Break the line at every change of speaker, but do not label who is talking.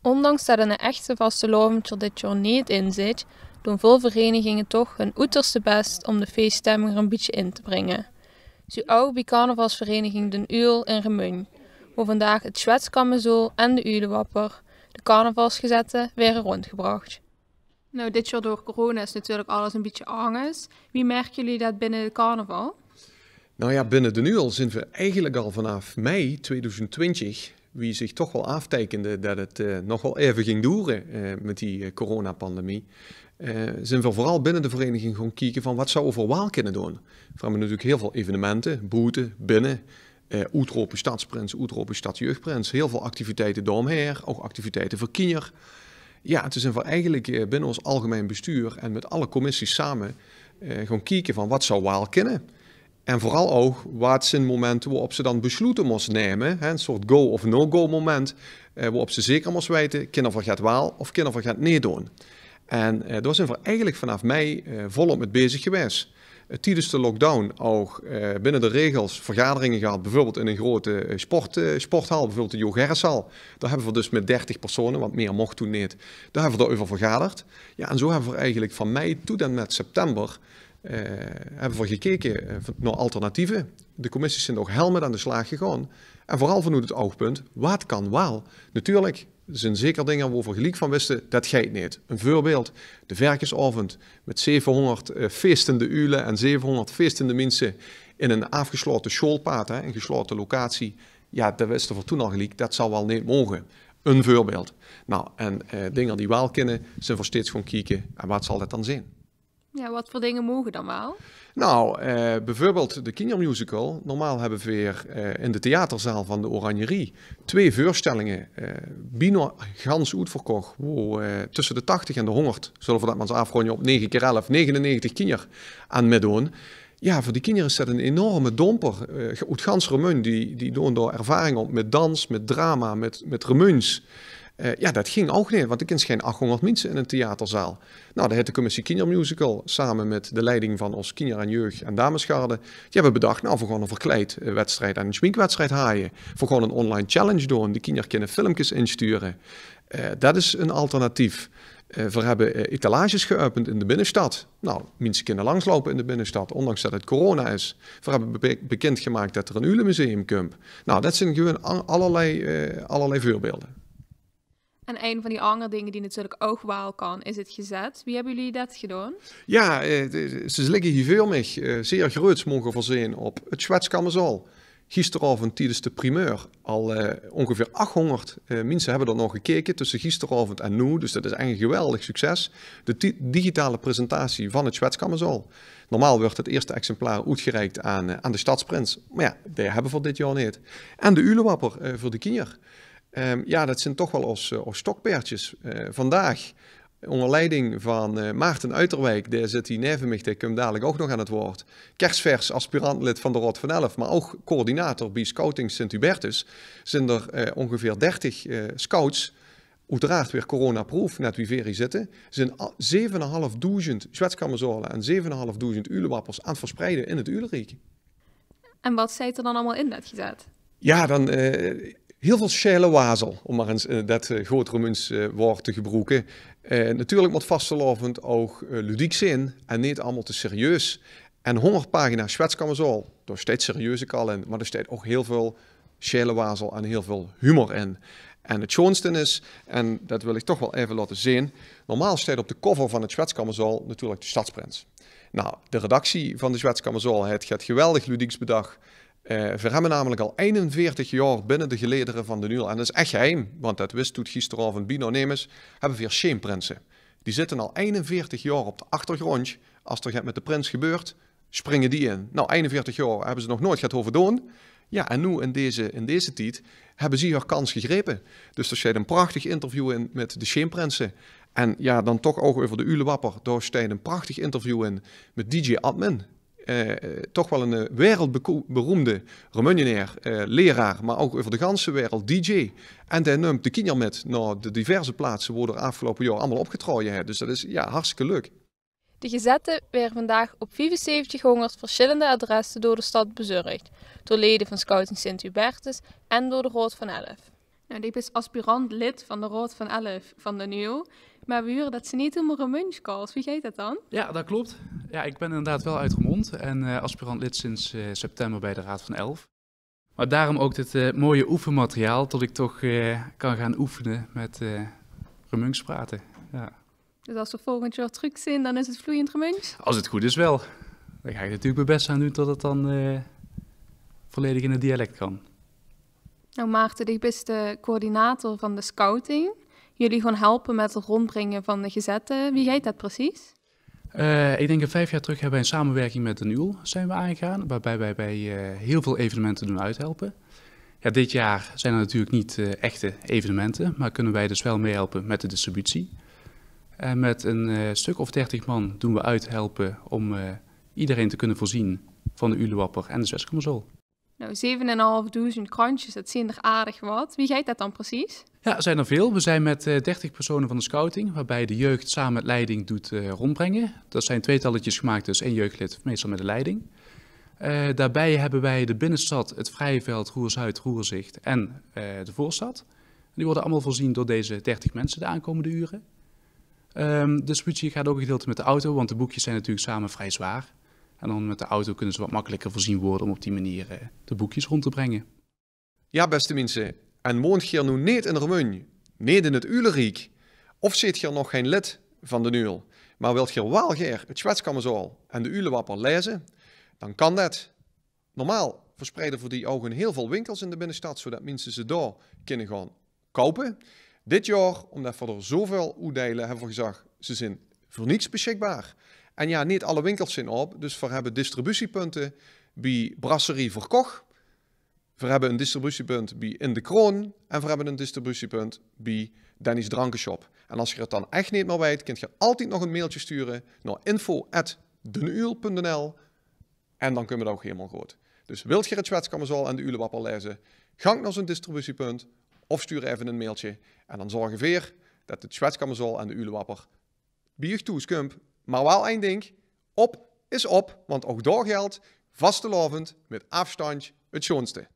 Ondanks dat er een echte vastelovend er dit jaar niet in zit, doen veel verenigingen toch hun uiterste best om de feeststemming er een beetje in te brengen. Zo ook bij carnavalsvereniging Den Uil in Remun, waar vandaag het Schwetskammerzool en de Uilenwapper de carnavalsgezetten werden rondgebracht. Nou, dit jaar door corona is natuurlijk alles een beetje anders. Wie merken jullie dat binnen de carnaval?
Nou ja, binnen Den Uil zijn we eigenlijk al vanaf mei 2020, wie zich toch wel aftekende dat het nog wel even ging duren met die coronapandemie, zijn we vooral binnen de vereniging gaan kijken van wat zouden we voor waal kunnen doen. We hebben natuurlijk heel veel evenementen, boeten, binnen, Oetropen Stadsprins, Oetropen Stadsjeugdprins, heel veel activiteiten daaromheen, ook activiteiten voor kinderen. Ja, toen zijn we eigenlijk binnen ons algemeen bestuur en met alle commissies samen gaan kijken van wat zou waal kunnen. En vooral ook wat zijn momenten waarop ze dan besluiten moesten nemen, hè, een soort go of no-go moment, waarop ze zeker moesten weten, kunnen we gaat wel of kunnen we gaat niet doen. En daar zijn we eigenlijk vanaf mei volop mee bezig geweest. Tijdens de lockdown ook binnen de regels vergaderingen gehad, bijvoorbeeld in een grote sporthal, bijvoorbeeld de Jo Gerritshal. Daar hebben we dus met 30 personen, want meer mocht toen niet, daar hebben we daarover vergaderd. Ja, en zo hebben we eigenlijk van mei tot en met september hebben we gekeken naar alternatieven. De commissies zijn ook helemaal aan de slag gegaan. En vooral vanuit het oogpunt, wat kan wel? Natuurlijk, er zijn zeker dingen waar we gelijk van wisten, dat gaat niet. Een voorbeeld, de Verkersavond met 700 feestende uilen en 700 feestende mensen in een afgesloten schoolpad, een gesloten locatie. Ja, dat wisten we toen al gelijk, dat zal wel niet mogen. Een voorbeeld. Nou, en dingen die wel kunnen, zijn we steeds gaan kijken. En wat zal dat dan zijn?
Ja, wat voor dingen mogen dan wel?
Nou, bijvoorbeeld de kindermusical. Normaal hebben we weer in de theaterzaal van de Oranjerie 2 voorstellingen. Bijna gans uitverkocht. Wow, tussen de 80 en de 100, zullen we dat maar eens afronden op 9 keer 11, 99 kinderen aan meedoen. Ja, voor die kinderen is dat een enorme domper. Uit gans Remun, die doen door ervaring op met dans, met drama, met remuns. Ja, dat ging ook niet, want er zijn geen 800 mensen in een theaterzaal. Nou, daar heeft de commissie Kindermusical samen met de leiding van ons kinder- en jeugd- en damesgarde, die hebben bedacht, nou, we gaan een verkleedwedstrijd en een schminkwedstrijd haaien. We gaan een online challenge doen, de kinderen kunnen filmpjes insturen. Dat is een alternatief. We hebben etalages geopend in de binnenstad. Nou, mensen kunnen langslopen in de binnenstad, ondanks dat het corona is. We hebben bekendgemaakt dat er een Uilenmuseum komt. Nou, dat zijn gewoon allerlei voorbeelden.
En een van die andere dingen die natuurlijk ook wel kan, is het gezet. Wie hebben jullie dat gedaan?
Ja, ze liggen hier veel mee. Zeer groot mogen voorzien op het Schwetskammerzool. Gisteravond tijdens de primeur al ongeveer 800 mensen hebben er nog gekeken tussen gisteravond en nu. Dus dat is eigenlijk een geweldig succes. De digitale presentatie van het Schwetskammerzool. Normaal wordt het eerste exemplaar uitgereikt aan de Stadsprins. Maar ja, die hebben we dit jaar niet. En de Uilenwapper voor de kinderen. Ja, dat zijn toch wel als stokpaardjes. Vandaag, onder leiding van Maarten Uiterwijk, die zit hier neven mij, die komt dadelijk ook nog aan het woord. Kerstvers aspirantlid van de Rot van Elf, maar ook coördinator bij Scouting Sint-Hubertus, zijn er ongeveer 30 scouts, uiteraard weer coronaproof, net wie weer hier zitten. Er zijn 7.500 Schwetskammerzolen en 7.500 Uilenwappers aan het verspreiden in het Uilenrijk. En
wat zit er dan allemaal in dat gezet?
Ja, dan heel veel schele wazel, om maar eens dat groot Remuns woord te gebruiken. Natuurlijk moet vastelovend ook ludiek zijn en niet allemaal te serieus. En 100 pagina's Schwetskammerzool, daar staat serieuze kal in, maar er staat ook heel veel schele wazel en heel veel humor in. En het schoonste is, en dat wil ik toch wel even laten zien, normaal staat op de cover van het Schwetskammerzool natuurlijk de Stadsprins. Nou, de redactie van de Schwetskammerzool heeft geweldig ludieks bedacht. We hebben namelijk al 41 jaar binnen de gelederen van de Uil. En dat is echt geheim, want dat wist toen gisteravond Bino Nemes, hebben we weer scheenprinsen. Die zitten al 41 jaar op de achtergrond. Als er met de prins gebeurt, springen die in. Nou, 41 jaar hebben ze nog nooit gehad over doen. Ja, en nu in deze tijd hebben ze haar kans gegrepen. Dus er staat een prachtig interview in met de scheenprinsen. En ja, dan toch ook over de Uilenwapper. Daar staat een prachtig interview in met DJ Admin. Toch wel een wereldberoemde Remunjenaar, leraar, maar ook over de ganse wereld DJ. En hij neemt de kinderen met naar de diverse plaatsen waar er afgelopen jaar allemaal opgetreden hebben. Dus dat is ja, hartstikke leuk.
De gezetten werden vandaag op 7500 verschillende adressen door de stad bezorgd. Door leden van Scouting Sint-Hubertus en door de Rot van Elf. Nou, die is aspirant lid van de Raad van 11 van de NUL. Maar we horen dat ze niet helemaal een munch calls. Wie gaat dat dan?
Ja, dat klopt. Ja, ik ben inderdaad wel uit Roermond en aspirant lid sinds september bij de Raad van 11. Maar daarom ook dit mooie oefenmateriaal, dat ik toch kan gaan oefenen met Remunks praten. Ja.
Dus als we volgend jaar terug zijn, dan is het vloeiend gemunch?
Als het goed is wel. Dan ga ik natuurlijk mijn best aan doen tot het dan volledig in het dialect kan.
Nou Maarten, je bent de coördinator van de scouting. Jullie gaan helpen met het rondbrengen van de gezetten. Wie gaat dat precies?
Ik denk dat 5 jaar terug hebben wij een samenwerking met de NUL zijn we aangegaan, waarbij wij bij heel veel evenementen doen uithelpen. Ja, dit jaar zijn er natuurlijk niet echte evenementen, maar kunnen wij dus wel meehelpen met de distributie. En met een stuk of 30 man doen we uithelpen om iedereen te kunnen voorzien van de Ulewapper en de Zwetskammerzol.
Nou, 7.500 krantjes, dat zijn er aardig wat. Wie gaat dat dan precies?
Ja, er zijn er veel. We zijn met 30 personen van de scouting, waarbij de jeugd samen met leiding doet rondbrengen. Dat zijn tweetalletjes gemaakt, dus 1 jeugdlid, meestal met de leiding. Daarbij hebben wij de binnenstad, het Vrijveld, Roer-Zuid, Roerzicht en de voorstad. Die worden allemaal voorzien door deze 30 mensen de aankomende uren. De distributie gaat ook een gedeelte met de auto, want de boekjes zijn natuurlijk samen vrij zwaar. En dan met de auto kunnen ze wat makkelijker voorzien worden om op die manier de boekjes rond te brengen.
Ja, beste mensen, en woont je nu niet in Roermond, niet in het Uleriek, of zit je nog geen lid van de NUL, maar wilt je wel graag het Zwetskammerzol en de Ulewapper lezen, dan kan dat. Normaal verspreiden voor die ogen heel veel winkels in de binnenstad, zodat mensen ze daar kunnen gaan kopen. Dit jaar, omdat we er zoveel uitdelen, hebben we gezegd, ze zijn voor niets beschikbaar. En ja, niet alle winkels zijn op, dus we hebben distributiepunten bij Brasserie Verkoch. We hebben een distributiepunt bij In de Kroon en we hebben een distributiepunt bij Danny's Drankenshop. En als je het dan echt niet meer weet, kun je altijd nog een mailtje sturen naar info@denuul.nl en dan kunnen we het ook helemaal goed. Dus wilt je het Zwetskammerzol en de Ulewapper lezen, gang naar zo'n distributiepunt of stuur even een mailtje. En dan zorgen we weer dat het Zwetskammerzol en de Ulewapper bij je toeskomt. Maar wel één ding, op is op, want ook daar geldt vastelovend met afstand het schoonste.